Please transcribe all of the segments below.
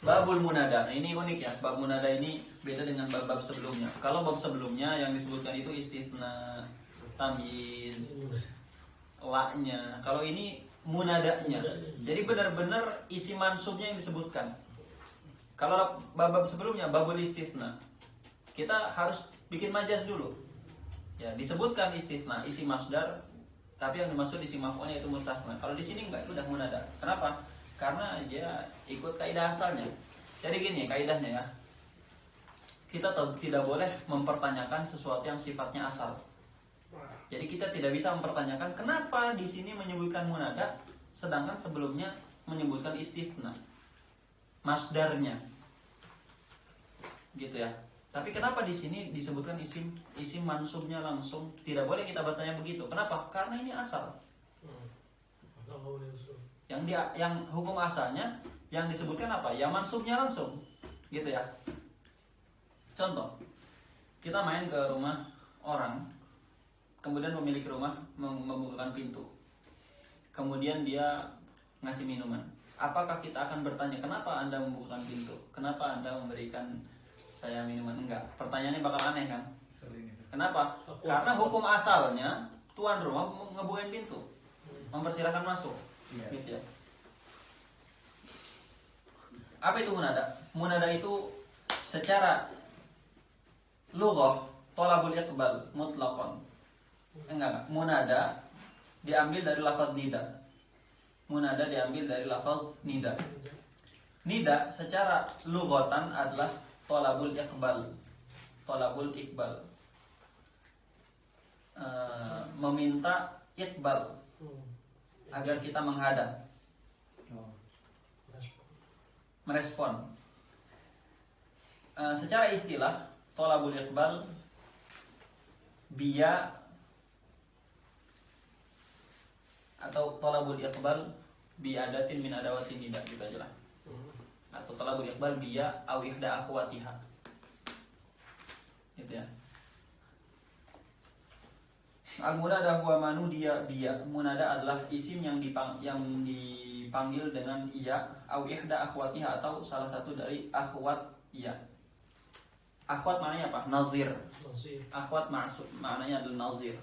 Babul munada. Nah, ini unik ya. Bab munada ini beda dengan bab-bab sebelumnya. Kalau bab sebelumnya yang disebutkan itu istitsna, tamyiz, la-nya. Kalau ini munadanya. Jadi benar-benar isi mansubnya yang disebutkan. Kalau bab-bab sebelumnya babul istitsna, kita harus bikin majaz dulu. Ya, disebutkan istitsna, isi masdar, tapi yang dimaksud isi maf'ulnya itu mustatsna. Kalau di sini enggak, itu udah munada. Kenapa? Karena dia ikut kaidah asalnya. Jadi gini kaidahnya ya. Kita tidak boleh mempertanyakan sesuatu yang sifatnya asal. Jadi kita tidak bisa mempertanyakan kenapa di sini menyebutkan munada sedangkan sebelumnya menyebutkan istitsna. Masdarnya. Gitu ya. Tapi kenapa di sini disebutkan isim mansubnya langsung? Tidak boleh kita bertanya begitu. Kenapa? Karena ini asal. Yang hukum asalnya yang disebutkan apa? Ya mansubnya langsung. Gitu ya. Contoh, kita main ke rumah orang, kemudian pemilik rumah membukakan pintu. Kemudian dia ngasih minuman. Apakah kita akan bertanya, kenapa Anda membukakan pintu? Kenapa Anda memberikan saya minuman? Enggak. Pertanyaannya bakal aneh kan? Kenapa? Karena hukum asalnya tuan rumah ngebukain pintu, mempersilahkan masuk. Gitu ya. Apa itu munada? Munada itu secara lughah thalabul iqbal mutlaqan. Enggak. Munada diambil dari lafaz nida. Munada diambil dari lafaz nida. Nida secara lughatan adalah thalabul iqbal. Thalabul iqbal. Meminta iqbal agar kita menghadap, merespon. Secara istilah thalabul iqbal biya atau thalabul iqbal bi adatin min adawatin nida gitu aja lah. Atau thalabul iqbal biya aw ihda akhwatiha. Gitu ya. Al-munada huwa manudiya biya. Munada adalah isim yang dipanggil dengan iya au ihda akhwatiha atau salah satu dari akhwat iya. Akhwat maknanya apa? Nazir. Akhwat maknanya adalah nazir.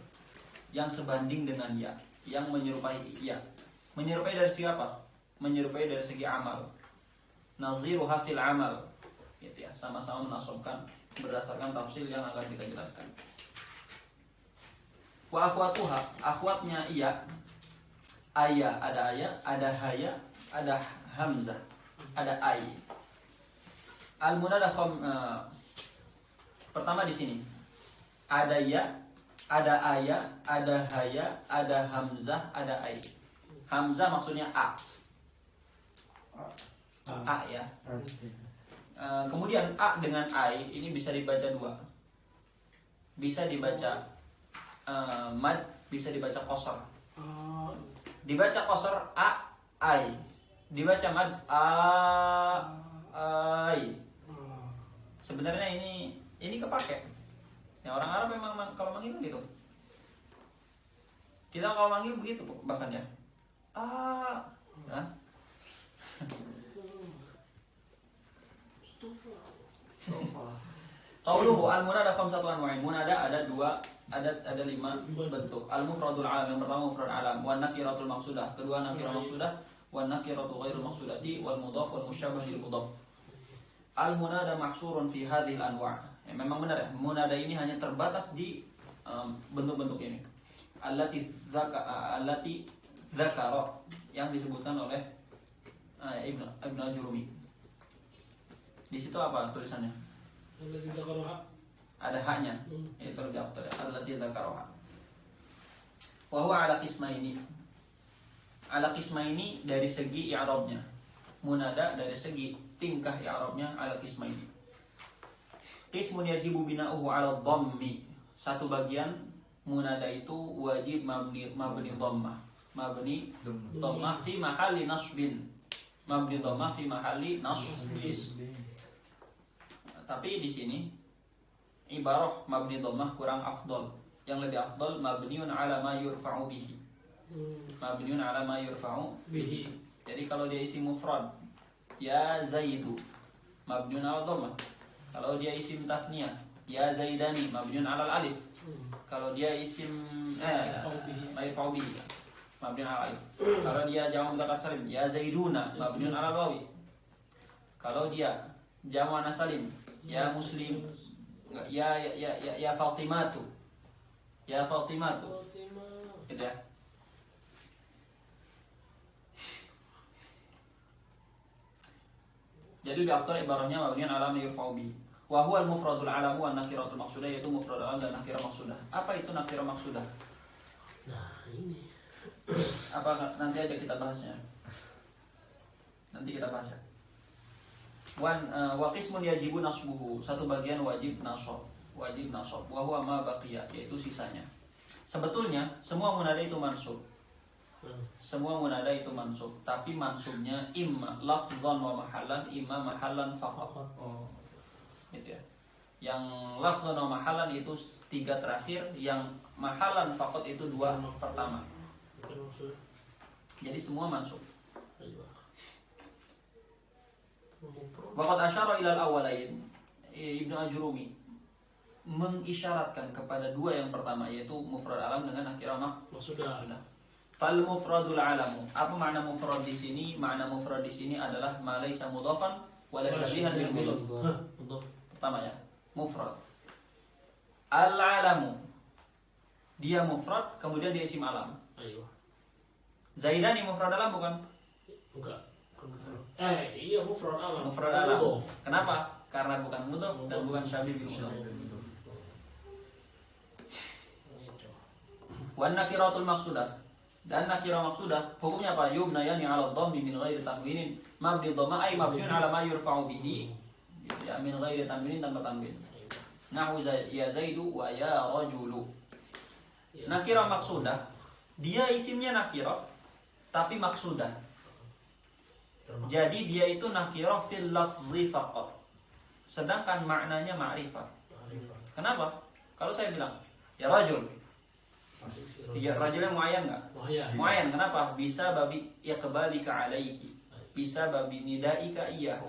Yang sebanding dengan ya, yang menyerupai iya. Menyerupai dari segi apa? Menyerupai dari segi amal. Naziruha fil amal. Gitu ya, sama-sama menasabkan berdasarkan tafsir yang akan kita jelaskan. Wa akhwatuha, akhwatnya iya. Aya, ada aya, ada haya, ada hamzah, ada ai. Al-munada pertama di sini. Ada ya, ada aya, ada haya, ada hamzah, ada ai. Hamzah maksudnya a. A ya. Kemudian a dengan ai ini bisa dibaca dua. Bisa dibaca mad, bisa dibaca qasar. Dibaca qasar a ai, dibaca mad a ai. Sebenarnya ini kepake. Ya orang Arab memang kalau manggil gitu. Kita kalau manggil begitu bahkan ya. Qauluhu al-munada khamsatu anwa'in. Munada ada 5 bentuk. Al-mufradul alam, yang pertama mufrad alam, wan nakiratul maqsudah, kedua nakirah maqsudah, wan nakiratu ghairul maqsudati, wal mudhaf wal musyabbah bil mudhaf. Al-munada mahsurun fi hadhil anwa'. Ya, memang benar ya, munada ini hanya terbatas di bentuk-bentuk ini. Allati dzakara yang disebutkan oleh Ibnu Ajurumi. Di situ apa tulisannya? Ada haknya, itu lebih afdal ya. Allati dzakaraha. Wa huwa ala qismaini. Ala qismaini dari segi i'rabnya. Munada dari segi tingkah i'rabnya ala qismaini. Qismun yajibu bina'uhu ala dhammi. Satu bagian munada itu wajib mabni dhammah. Mabni dhammah fi mahalli nasbin. Mabni dhammah fi mahalli nasbin. Tapi di sini ibarah mabni dhammah kurang afdal. Yang lebih afdal mabniun ala ma yurfa'u bihi. Mabniun ala ma yurfa'u bihi. Jadi kalau dia isi mufrad ya Zaidu mabniun ala dhammah. Kalau dia isim tafniyah, ya Zaidani mabniun ala alif. Kalau dia isim marfu bihi mabniun ala alif. Kalau dia jamak mudzakkar salim, ya Zaiduna mabniun ala wawi. Kalau dia jamak muannas salim, ya Muslim, ya Fatimatu. Ya Fatimatu. Gitu ya. Jadi di after ibarahnya mabniun ala ma yurfa'u bi. Wa huwa al-mufradul alam wa nakiratul maqsudah, yaitu mufrad alam dan nakirah maqsudah. Apa itu nakirah maqsudah? Nah, ini. Apa nanti aja kita bahasnya. Nanti kita bahas ya. Wa qismun yajibu nasbuhu, satu bagian wajib nasab. Wajib nasab. Wa huwa ma baqiya, yaitu sisanya. Sebetulnya semua munada itu mansub. Semua munada itu mansub, tapi mansubnya imma lafzan wa mahallan, imma mahallan faqat. Oh. Gitu ya. Yang lafzan wa mahallan itu 3 terakhir, yang mahallan faqat itu 2 pertama. Jadi semua mansub. Waqad asyara ilal awwalain, Ibnu Ajurumi mengisyaratkan kepada 2 yang pertama, yaitu mufrad alam dengan nakirah maqsudah. Fal mufradul alamu. Apa makna mufrad di sini? Makna mufrad di sini adalah ma laisa mudhafan wala syabihan bil mudhaf. Pertama ya, mufrad. Al alamu. Dia mufrad, kemudian dia isim alam. Ayo. Zaidani mufrad alam bukan? Bukan. Iya mufrad alam. Mufrad alam. Kenapa? Karena bukan mudhaf dan bukan syabih bil mudhaf. Wan nakiratul maqsudah. Dan nakirah maqsudah hukumnya apa? Yubnayani 'ala dhammi min ghairi tanwinin. Mabni dhamma ay mabniun 'ala ma yurfa'u bihi. Ya min ghairi tanwinin, tanpa tanwin. Nahu ya Zaidu wa ya rajulu. Nakirah maqsudah, dia isimnya nakirah tapi maqsudah. Jadi dia itu nakirah fil lafzi faqat. Sedangkan maknanya ma'rifah. Kenapa? Kalau saya bilang ya rajul, ya rajulnya muayyan enggak? Muayyan. Kenapa? Bisa babi ya kebalika alaihi. Bisa babi nidaika iyahu.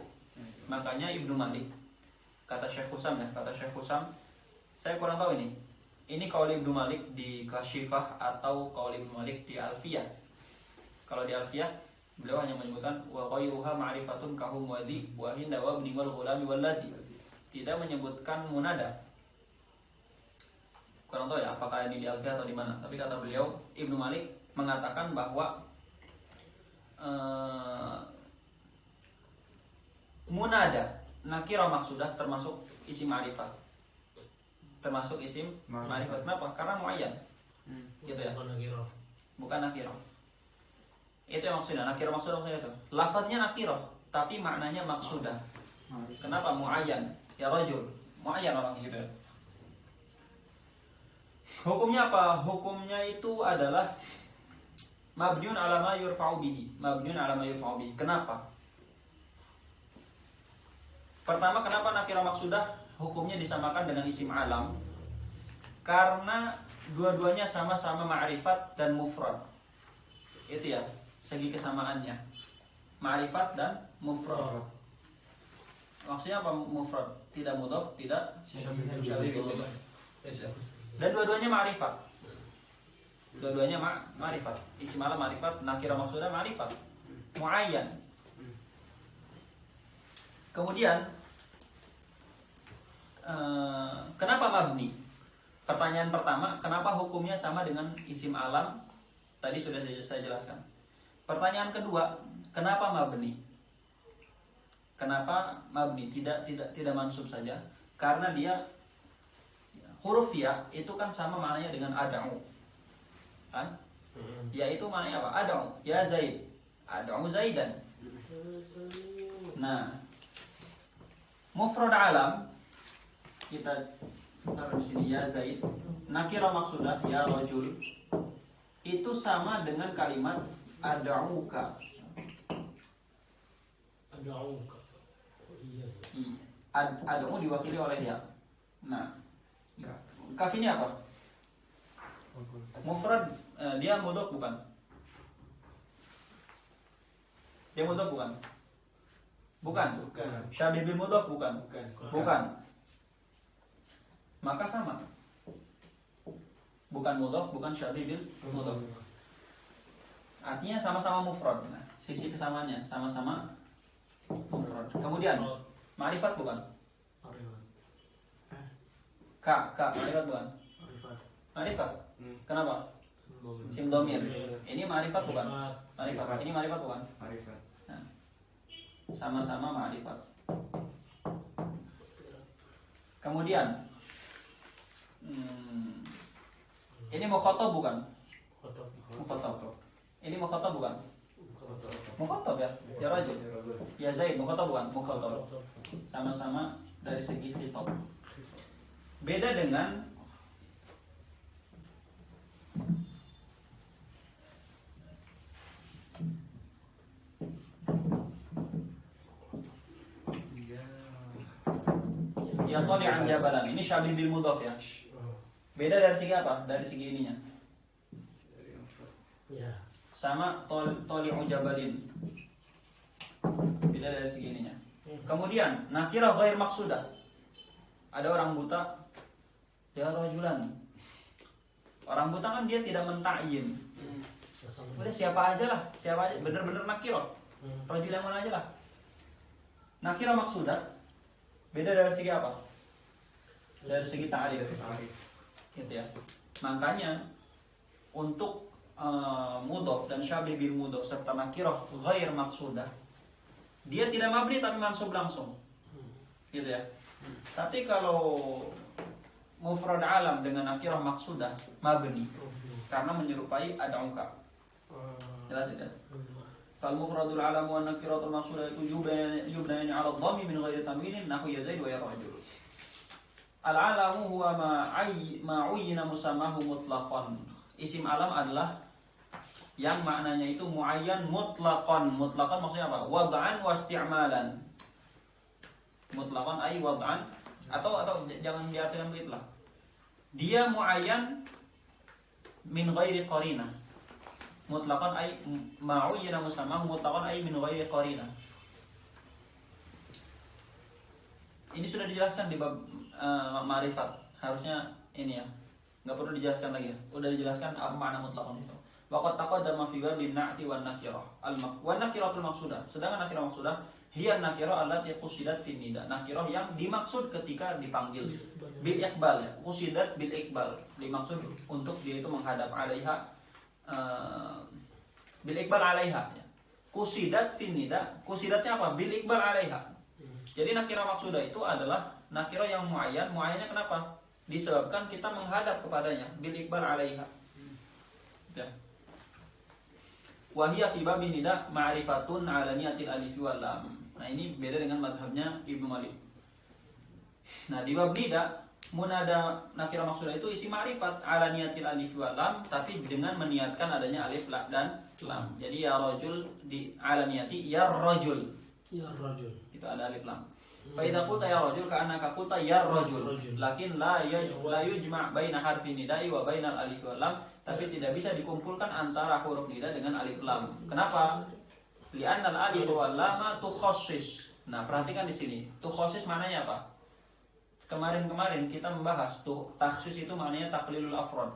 Makanya Ibnu Malik, kata Syekh Husam ya, kata Syekh Husam, saya kurang tahu ini. Ini qaul Ibnu Malik di Kasyifah atau qaul Ibnu Malik di Alfiyah. Kalau di Alfiyah, beliau hanya menyebutkan wa ghairuha ma'rifatun kahum wadi wa hinda wa ibni wal ghulami wallati. Tidak menyebutkan munada. Kurang tahu ya apakah ini di Alfiyah atau di mana. Tapi kata beliau, Ibnu Malik mengatakan bahwa munada nakirah maqsudah termasuk isim ma'rifah. Termasuk isim ma'rifah. Kenapa? Karena muayyan. Gitu ya. Bukan nakirah. Itu yang maksudnya. Nakirah maqsudah maksudnya itu. Lafadznya nakirah, tapi maknanya maqsudah. Kenapa? Muayyan. Ya rajul. Muayyan orang gitu ya. Hukumnya apa? Hukumnya itu adalah mabniun ala ma yurfa'u bihi. Mabniun ala ma yurfa'u bihi. Kenapa? Pertama, kenapa nakirah maqsudah hukumnya disamakan dengan isim alam? Karena dua-duanya sama-sama ma'rifat dan mufrad. Itu ya, segi kesamaannya. Ma'rifat dan mufrad. Maksudnya apa mufrad? Tidak mudhaf, tidak syabih bil mudhaf. Dan dua-duanya ma'rifat. Dua-duanya ma'rifat. Isim alam ma'rifat, nakirah maqsudah ma'rifat. Muayyan. Kemudian kenapa mabni? Pertanyaan pertama, kenapa hukumnya sama dengan isim alam? Tadi sudah saya jelaskan. Pertanyaan kedua, kenapa mabni? Kenapa mabni? Tidak mansub saja? Karena dia huruf ya itu kan sama maknanya dengan ad'u. Kan? Ya itu maknanya apa? Ad'u, ya Zaid. Ad'u Zaidan. Nah, mufrad alam kita taruh di sini ya Zaid. Nakirah maqsudah ya rajul itu sama dengan kalimat ad'uka. Ad'uka. Oh iya. Ad'u diwakili oleh ya. Nah, kaf ini apa? Mufrad, dia mudhaf bukan? Dia mudhaf bukan? Bukan. Bukan. Syabih bil mudhaf bukan. Bukan. Bukan. Maka sama. Bukan mudhaf, bukan syabih bil mudhaf. Artinya sama-sama mufrad. Nah, sisi kesamaannya sama-sama mufrad. Kemudian ma'rifat bukan? Ma'rifat bukan? Ma'rifat. Kenapa? Sim domir. Ini ma'rifat bukan? Ma'rifat. Ini ma'rifat bukan? Ma'rifat. Nah, sama-sama ma'rifat. Kemudian ini mukhatab bukan? Mukhatab. Ini mukhatab bukan? Mukhatab ya? Ya rajul. Ya Zaid, mukhatab bukan? Mukhatab. Sama-sama dari segi khitab. Beda dengan ya tali'an jabalan. Ini syabih bil mudhaf ya. Beda dari segi apa? Dari segi ininya. Ya. Sama tali'u jabalin. Beda dari segi ininya. Kemudian nakirah ghair maksudah. Ada orang buta, ya rajulan. Orang buta kan dia tidak mentakyin. Udah siapa aja lah, siapa aja, bener-bener nakirah. Rajul yang mana aja lah. Nakirah maksudah. Beda dari segi apa? Dari segi ta'rif. Gitu ya. Makanya untuk mudhaf dan syabih bil mudhaf serta nakirah ghair maksudah, dia tidak mabni tapi mansub langsung. Gitu ya. Tapi kalau mufrad alam dengan nakirah maksudah mabni karena menyerupai ad'uka. Jelas ya? Fal mufradul alam wa nakiratul maksudah itu yubnani 'ala dhammi min ghairi tanwinin nahu ya Zaid wa ya rajul. Al alamu huwa ma uyyina musammahu mutlaqan. Isim alam adalah yang maknanya itu muayyan mutlaqan. Mutlaqan maksudnya apa? Wad'an wa isti'malan. Mutlaqan ay wad'an atau jangan diartikan begitulah. Dia muayyan min ghairi qarinah. Mutlaqan ay ma'uyyina musammahu mutlaqan ay min ghairi qarinah. Ini sudah dijelaskan di bab ma'rifat. Harusnya ini ya. Enggak perlu dijelaskan lagi ya. Udah dijelaskan apa makna mutlaqan itu. Waqad taqaddama fi bab bin-na'ti wan-nakirah. Wan-nakiratul maqsudah. Sedangkan nakirah maqsudah hiya nakirah allati qusidat fi nida. Nakirah yang dimaksud ketika dipanggil. Bil iqbal ya. Qusidat bil iqbal. Dimaksud untuk dia itu menghadap alaiha bil iqbal alaiha ya. Qusidat fi nida. Qusidatnya apa? Bil iqbal alaiha. Jadi nakirah maqsudah itu adalah nakirah yang muayyan. Muayyannya kenapa? Disebabkan kita menghadap kepadanya bil iqbal alaiha. Ya. Wa hiya fi babin nida ma'rifatun 'ala niyatil alif wal lam. Nah, ini beda dengan mazhabnya Ibnu Malik. Nah, di bab nida munada nakirah maqsudah itu isi ma'rifat 'ala niyatil alif wal lam tapi dengan meniatkan adanya alif dan lam. Jadi ya rajul di 'ala niyati ya rajul. Ya rajul. Itu ada alif lam. Fa idza qulta ya rajul ka'annaka qulta ya rajul. Lakin la yujma' baina harfi nida'i wa bainal alif wal lam. Tapi tidak bisa dikumpulkan antara huruf nida dengan alif lam. Kenapa? Li'anna al-alif wal lam tukhassis. Nah, perhatikan di sini. Tukhassis maknanya apa? Kemarin kita membahas tuh takhsis itu maknanya taqlilul afrad.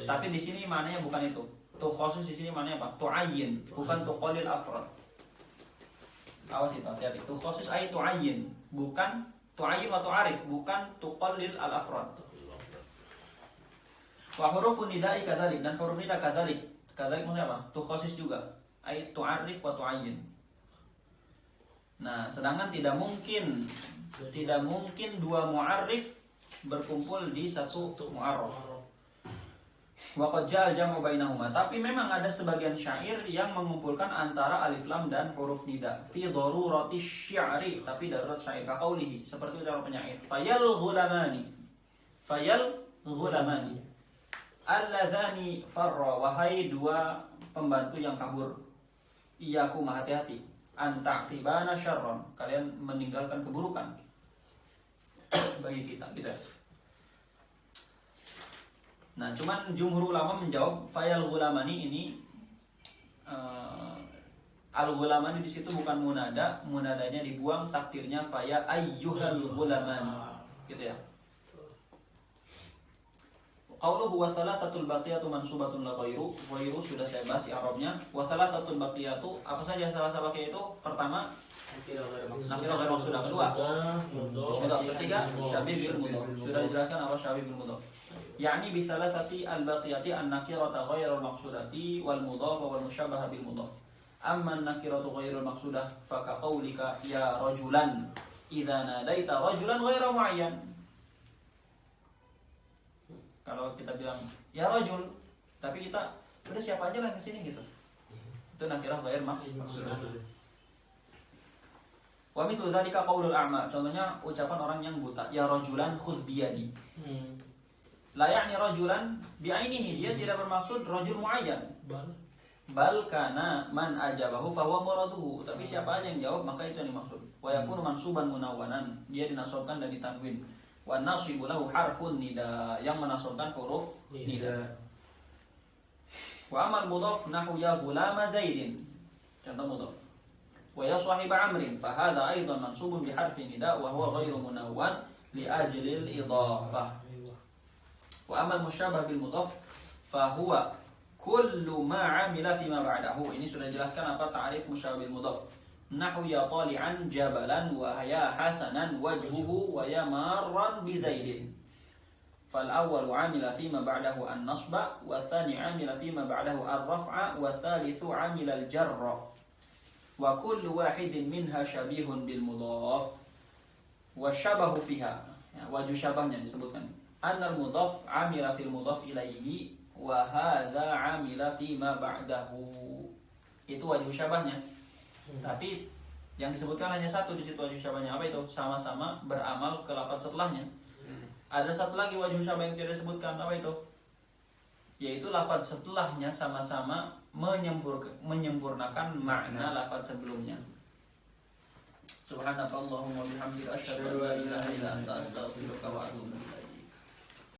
Tapi di sini maknanya bukan itu. Tukhassis di sini maknanya apa? Tu'ayyin, bukan tuqallil afrad. Awas itu, hati-hati. Tukhassis ay tu'ayyin, bukan tu'ayyin wa tu'arif, bukan tuqallil al-afrad. Wa hurufun nida'i kadzalik, dan huruf nida kadzalik. Kadzalik maksudnya apa? Tukhassis juga. Ay tu'arif wa tu'ayyin. Nah, sedangkan tidak mungkin dua mu'arif berkumpul di satu mu'arraf. Wa qad ja'al jam'u bainahuma. Tapi memang ada sebagian syair yang mengumpulkan antara alif lam dan huruf nida. Fi darurati syi'ri, tapi darurat syair ka qaulihi, seperti ucapan penyair. Fayal ghulamani. Alladzani farra, wahai dua pembantu yang kabur. Iyakum, hati-hati. Antaqtibana syarron, kalian meninggalkan keburukan bagi kita, gitu ya. Nah, cuman jumhur ulama menjawab fayal ghulamani ini Al-ghulamani di situ bukan munada, munadanya dibuang, takdirnya faya ayyuhal ghulamani. Gitu ya. Qauluhu wa thalathatul baqiyatu mansubatun la ghairu. Ghairu sudah saya bahas i'rabnya. Wa thalathatul baqiyatu, apa saja salah baqiyah itu? Pertama, nakirah ghairu maksudah. Kedua, mudhaf. Ketiga, syabih bil mudhaf. Sudah dijelaskan apa syabih bil mudhaf. Yani bi thalathati al baqiyati an nakirata ghairu maqsudati wal mudhaf wal musyabbaha bil mudhaf. Amma an nakiratu ghairu maqsudah fa ka qaulika ya rajulan idza nadaita rajulan ghairu muayyan. Kalau kita bilang ya rajul, tapi kita udah siapa aja lah yang kesini gitu, itu nakirah ghair maqsudah. Wa mithlu dzalika qaulul a'ma, contohnya ucapan orang yang buta, ya rajulan khudh biyadi. La ya'ni rajulan bi'ainihi, dia tidak bermaksud rajul muayyan. Bal kana man ajabahu fa huwa muraduhu, tapi siapa aja yang jawab maka itu yang dimaksud. Wa yakunu mansuban munawwanan, dia dinasabkan dan ditanwin. Wa nasibu lahu harfun nida, yang menasabkan huruf nida. Wa amal mudhaf nahu ya ghulama zaidin, contoh mudhaf. Wa ya sahiba amrin, fa hadha aidan mansubun bi harfi nida wa huwa ghairu munawwan li ajli al idafah. Wa amal musyabah bil mudhaf fa huwa kullu ma 'amila fi ma ba'dahu. Ini sudah jelaskan apa ta'rif musyabah bil mudhaf. Nahu ya tali'an jabalan wa ya hasanan wajhuhu wa ya marran bi zaidin. Fal awwal 'amila fi ma ba'dahu an-nasba wa tsani 'amila fi ma ba'dahu ar-raf'a wa tsalithu 'amila al-jarra. Wa kullu wahidin minha syabihun bil mudhaf. Wa syabahu fiha. Ya, wajh syabahnya disebutkan. Annal mudhaf 'amila fil mudhaf ilaihi wa hadza 'amila fi ma ba'dahu. Itu wajh syabahnya. Tapi yang disebutkan hanya satu di situ wajh syabahnya. Apa itu? Sama-sama beramal ke lafaz setelahnya. Ada satu lagi wajh syabah yang tidak disebutkan. Apa itu? Yaitu lafaz setelahnya sama-sama menyempurnakan makna lafaz sebelumnya. Subhanakallahumma wa bihamdika asyhadu an la ilaha illa anta astaghfiruka wa atubu ilaik.